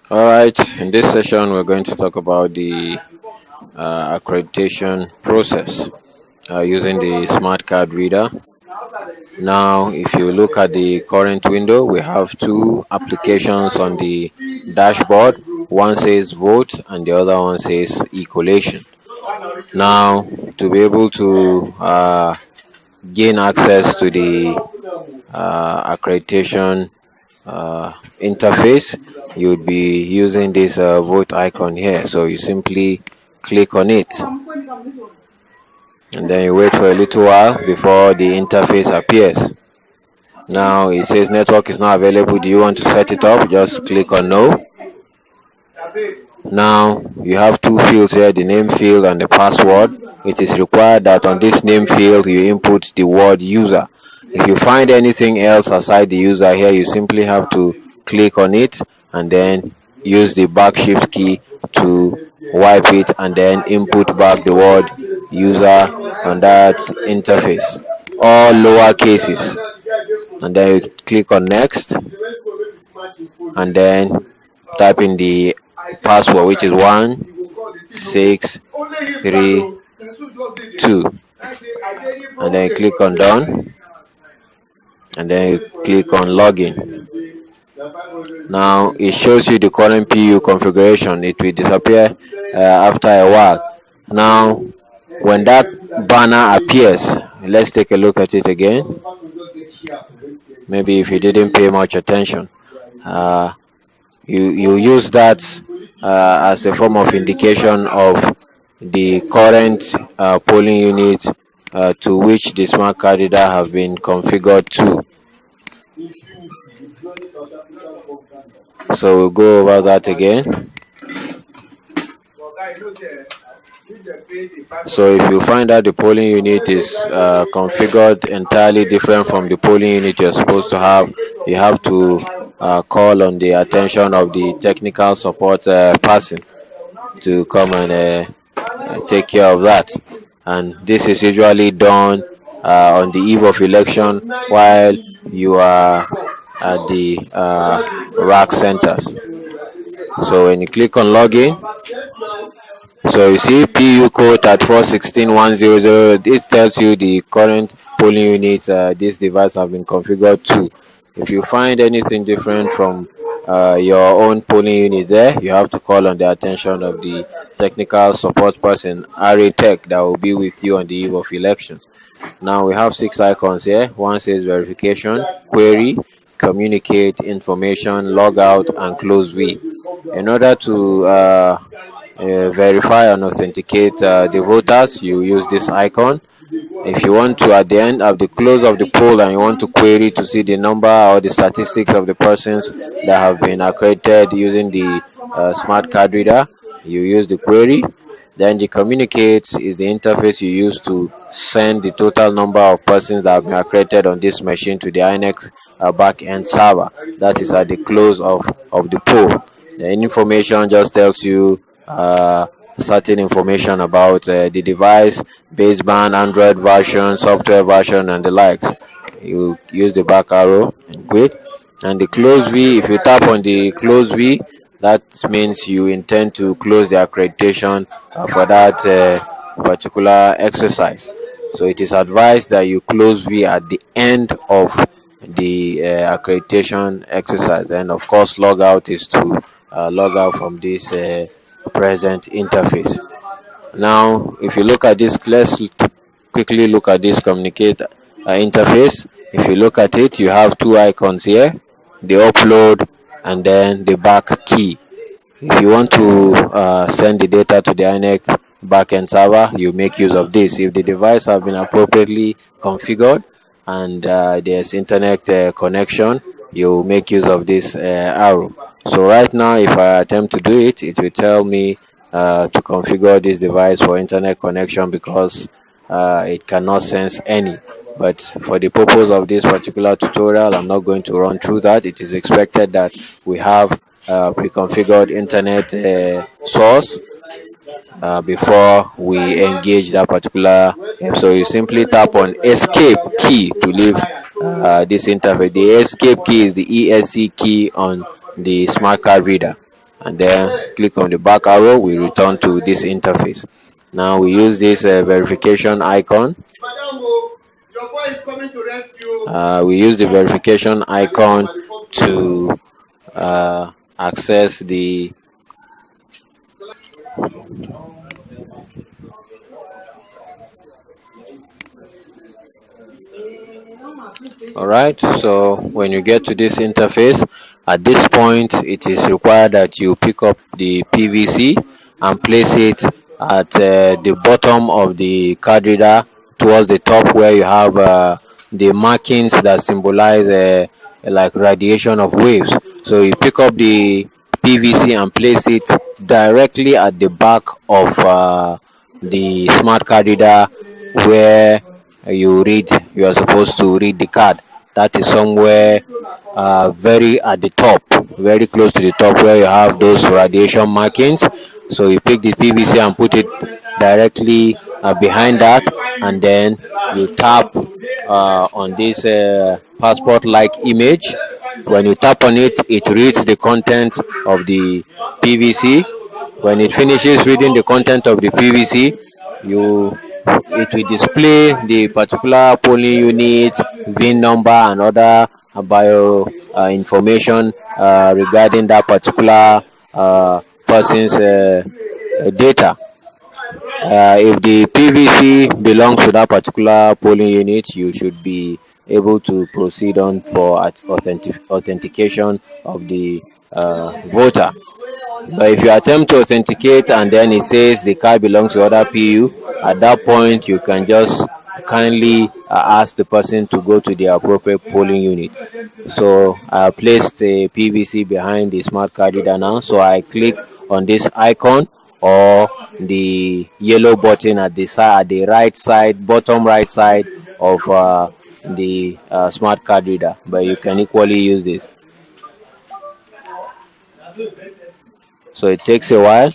All right, in this session, we're going to talk about the accreditation process using the smart card reader. Now, if you look at the current window, we have two applications on the dashboard. One says vote and the other one says e-collation. Now, to be able to gain access to the accreditation interface, you would be using this vote icon here. So you simply click on it and then you wait for a little while before the interface appears. Now it says network is not available. Do you want to set it up? Just click on no. Now you have two fields here, the name field and the password. It is required that on this name field you input the word user. If you find anything else aside the user here, you simply have to click on it and then use the back shift key to wipe it and then input back the word user on that interface, all lower cases, and then you click on next and then type in the password, which is 1632, and then click on done and then you click on login. Now it shows you the current PU configuration. It will disappear after a while. Now when that banner appears, let's take a look at it again. Maybe if you didn't pay much attention, you use that as a form of indication of the current polling unit to which the smart card reader have been configured to. So we'll go over that again. So if you find that the polling unit is configured entirely different from the polling unit you're supposed to have, you have to call on the attention of the technical support person to come and take care of that. And this is usually done on the eve of election while you are at the rack centers. So when you click on login, so you see PU code at 416.100. This tells you the current polling unit this device have been configured to. If you find anything different from your own polling unit there, you have to call on the attention of the technical support person, RA Tech, that will be with you on the eve of election. Now we have 6 icons here. One says verification, query, communicate, information, log out, and close V. In order to verify and authenticate the voters, you use this icon. If you want to, at the end of the close of the poll, and you want to query to see the number or the statistics of the persons that have been accredited using the smart card reader, you use the query. Then the communicate is the interface you use to send the total number of persons that have been accredited on this machine to the INEC back-end server. That is at the close of the poll. The information just tells you certain information about the device, baseband, Android version, software version, and the likes. You use the back arrow and quit. And the close V, if you tap on the close V, that means you intend to close the accreditation for that particular exercise. So it is advised that you close V at the end of the accreditation exercise. And of course, log out is to log out from this present interface. Now if you look at this, let's quickly look at this communicate interface. If you look at it, you have 2 icons here, the upload and then the back key. If you want to send the data to the INEC backend server, you make use of this. If the device have been appropriately configured and there's internet connection, you make use of this arrow. So right now, if I attempt to do it, it will tell me to configure this device for internet connection because it cannot sense any. But for the purpose of this particular tutorial, I'm not going to run through that. It is expected that we have pre-configured internet source before we engage that particular app. So you simply tap on escape key to leave this interface. The escape key is the ESC key on the smart card reader, and then click on the back arrow. We return to this interface. Now we use this verification icon. We use the verification icon to access the Alright, so when you get to this interface, at this point it is required that you pick up the PVC and place it at the bottom of the card reader towards the top, where you have the markings that symbolize like radiation of waves. So you pick up the PVC and place it directly at the back of the smart card reader, where you are supposed to read the card. That is somewhere very at the top, very close to the top, where you have those radiation markings. So you pick the PVC and put it directly behind that, and then you tap on this passport like image. When you tap on it, it reads the content of the PVC. When it finishes reading the content of the PVC, you it will display the particular polling unit, VIN number, and other bio information regarding that particular person's data. If the PVC belongs to that particular polling unit, you should be able to proceed on for authentication of the voter. But if you attempt to authenticate and then it says the card belongs to other PU, at that point you can just kindly ask the person to go to the appropriate polling unit. So I placed the PVC behind the smart card reader now. So I click on this icon or the yellow button at the side, at the right side, bottom right side of the smart card reader. But you can equally use this. So it takes a while.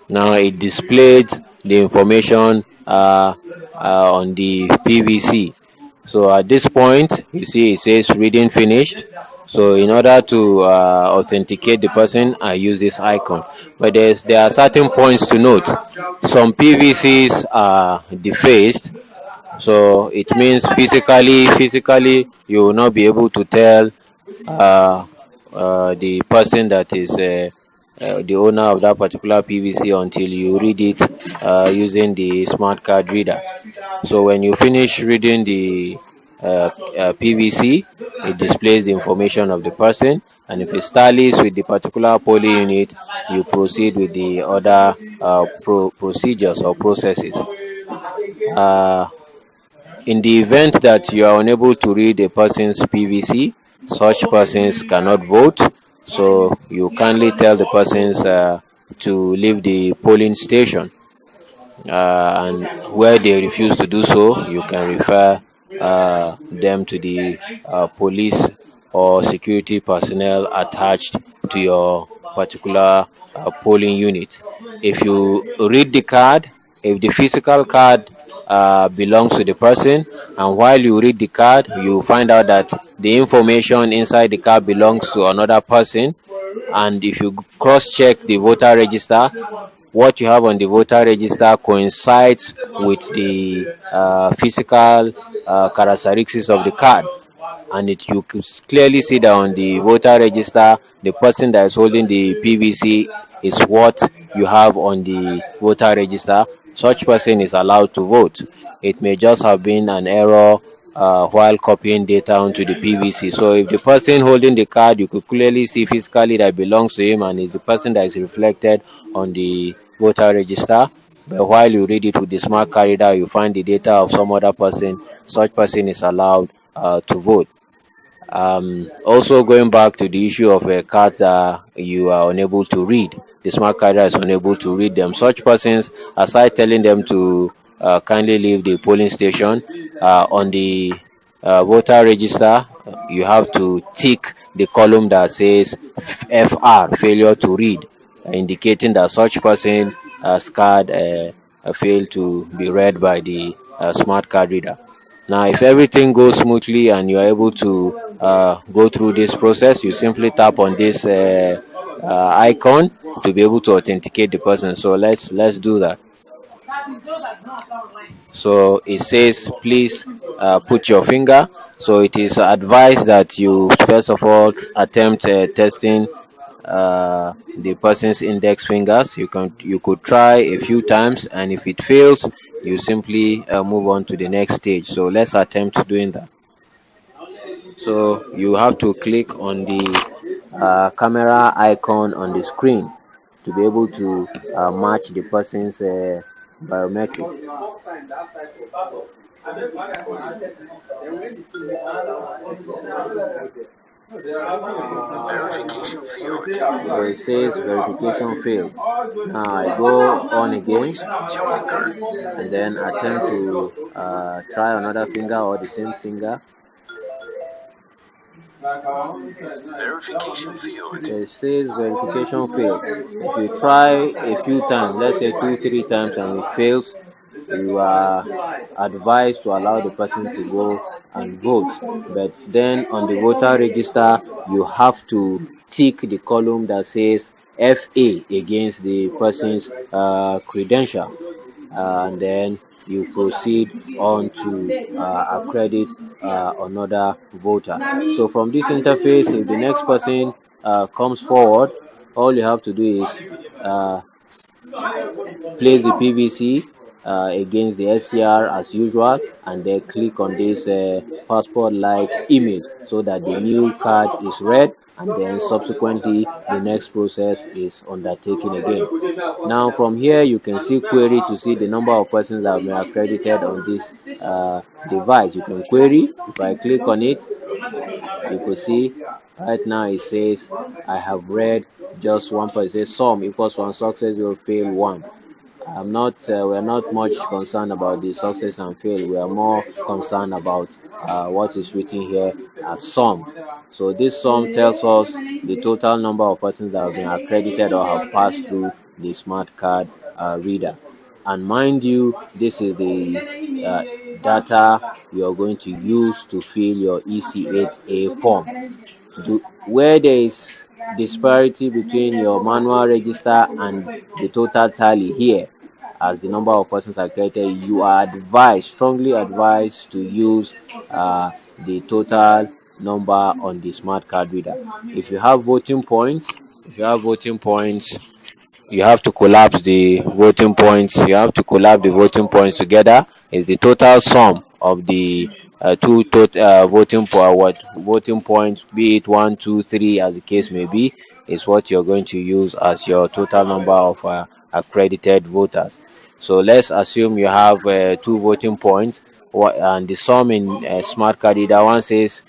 Now it displayed the information on the PVC. So at this point, you see it says reading finished. So in order to authenticate the person, I use this icon. But there are certain points to note. Some PVCs are defaced, so it means physically you will not be able to tell the person that is the owner of that particular PVC until you read it using the smart card reader. So when you finish reading the PVC, it displays the information of the person, and if it tallies with the particular polling unit, you proceed with the other procedures or processes. In the event that you are unable to read a person's PVC, such persons cannot vote. So you kindly tell the persons to leave the polling station, and where they refuse to do so, you can refer them to the police or security personnel attached to your particular polling unit. If you read the card, if the physical card belongs to the person, and while you read the card you find out that the information inside the card belongs to another person, and if you cross check the voter register, what you have on the voter register coincides with the physical characteristics of the card, and you could clearly see that on the voter register the person that is holding the PVC is what you have on the voter register, such person is allowed to vote. It may just have been an error while copying data onto the PVC. So if the person holding the card, you could clearly see physically that belongs to him and is the person that is reflected on the voter register. But while you read it with the smart card reader, you find the data of some other person. Such person is allowed to vote. Also, going back to the issue of cards that you are unable to read, the smart card reader is unable to read them. Such persons, aside telling them to kindly leave the polling station, on the voter register, you have to tick the column that says FR, failure to read. indicating that such person card failed to be read by the smart card reader. Now, if everything goes smoothly and you are able to go through this process, you simply tap on this icon to be able to authenticate the person. So let's do that. So it says, please put your finger. So it is advised that you first of all attempt testing the person's index fingers. You could try a few times, and if it fails, you simply move on to the next stage. So let's attempt doing that. So you have to click on the camera icon on the screen to be able to match the person's biometric. Verification failed. So it says verification failed. Now I go on again Please put your finger. and then attempt to try another finger or the same finger. Verification failed. It says verification failed. If you try a few times, let's say 2-3 times, and it fails, you are advised to allow the person to go and vote. But then on the voter register, you have to tick the column that says FA against the person's credential, and then you proceed on to accredit another voter. So from this interface, if the next person comes forward, all you have to do is place the PVC against the SCR as usual, and then click on this passport-like image so that the new card is read, and then subsequently the next process is undertaken again. Now from here you can see query to see the number of persons that have been accredited on this device. You can query. If I click on it, you could see right now it says I have read just one person. It says sum equals 1, success will fail 1. We're not much concerned about the success and fail. We are more concerned about what is written here as sum. So this sum tells us the total number of persons that have been accredited or have passed through the smart card reader. And mind you, this is the data you are going to use to fill your EC8A form. Where there is disparity between your manual register and the total tally here as the number of persons accredited, you are advised, strongly advised, to use the total number on the smart card reader. If you have voting points, you have to collapse the voting points. You have to collapse the voting points together. Is the total sum of the voting points, be it 1, 2, 3, as the case may be, is what you're going to use as your total number of accredited voters. So let's assume you have 2 voting points, and the sum in smart card reader one says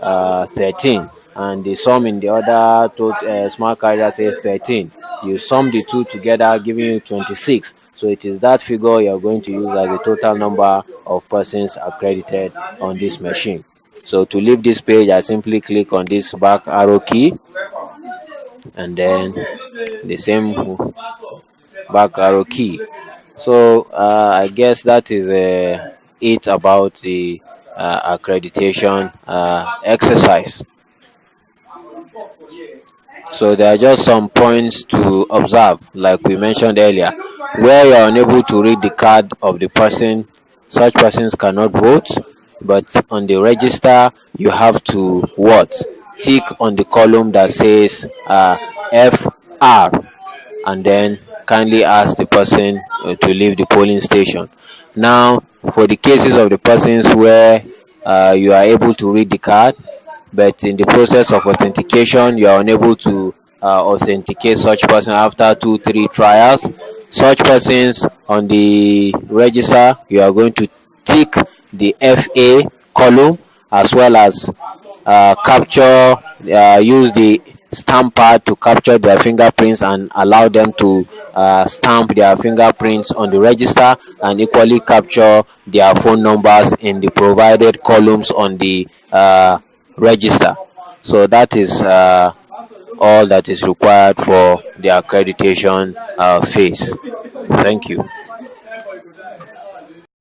13, and the sum in the other smart card reader says 13. You sum the two together, giving you 26. So it is that figure you are going to use as the total number of persons accredited on this machine. So to leave this page, I simply click on this back arrow key, and then the same back arrow key. So I guess that is it about the accreditation exercise. So there are just some points to observe, like we mentioned earlier. Where you are unable to read the card of the person, such persons cannot vote. But on the register, you have to what? Tick on the column that says FR, and then kindly ask the person to leave the polling station. Now, for the cases of the persons where you are able to read the card, but in the process of authentication you are unable to authenticate such person after 2-3 trials, such persons on the register, you are going to tick the FA column, as well as use the stamp pad to capture their fingerprints and allow them to stamp their fingerprints on the register, and equally capture their phone numbers in the provided columns on the register. So that is all that is required for the accreditation phase. Thank you.